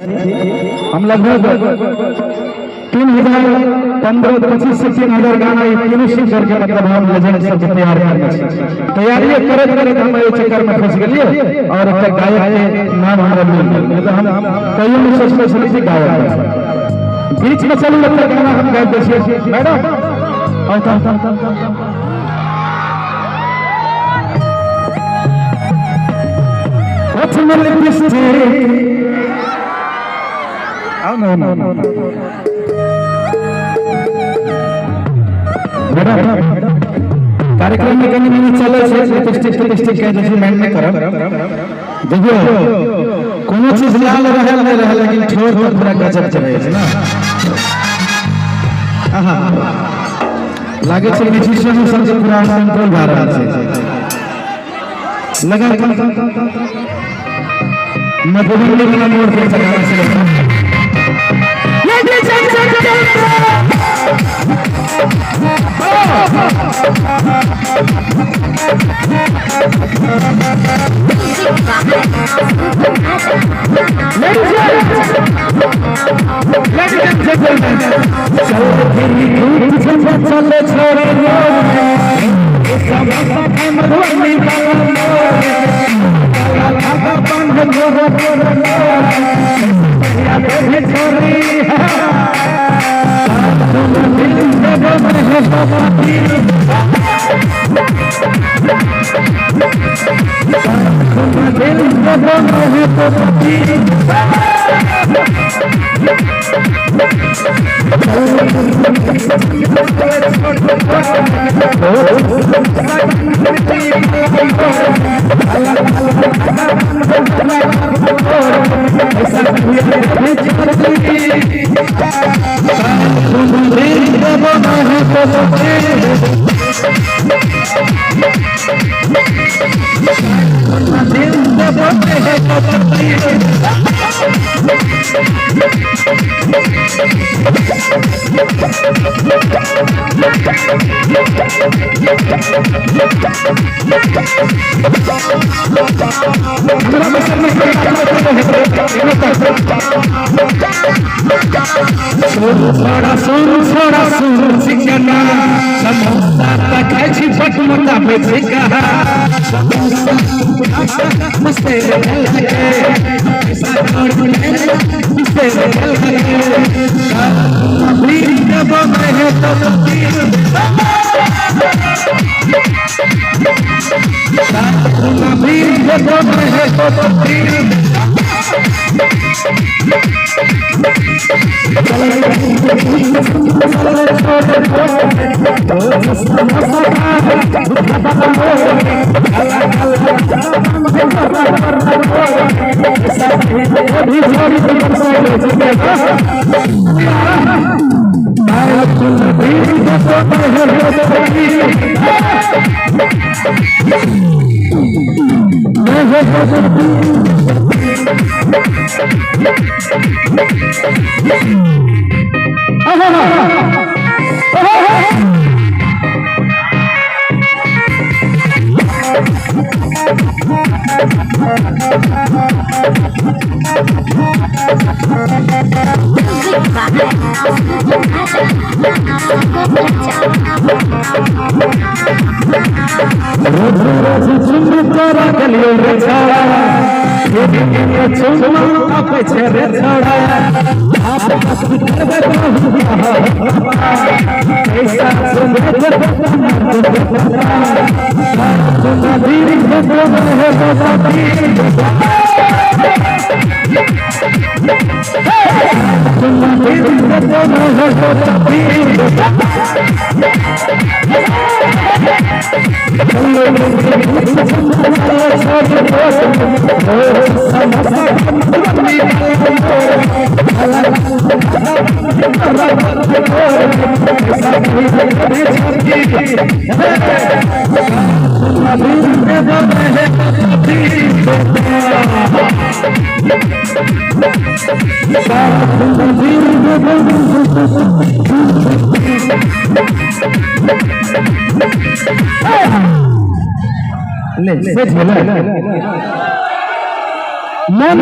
हम लगभग 3015-25 से 3000 गाना फिनिशिंग करके मतलब हम लेजेंड सब तैयार करना चाहिए। तैयारी करत हम ये चक्कर में फंस गेलिए और एक गायक के नाम हमरा मिल गया। मतलब हम कई में सोचले चली थी गायक बीच में चलू लगता गाना हम गा दे मैडम कार्यक्रम में कहीं नहीं चले लिपस्टिक के जैसे माइंड में करब देखियो कोनो चीज लाल रहे नहीं रहे लेकिन ठोर पर पूरा गजब चले छै ना। आहा लागे छै म्यूजिशियन सब के पूरा कंट्रोल भा रहल छै लगा मधुबनी के मोड़ पे चला से थोड़ा सुन सिकना समोसा तकाई छी पटमता पे सिका मस्ते लगे ऐसा कर मस्ते लगे अभी जब मैं तो तीर अभी जब मैं तो तीर ले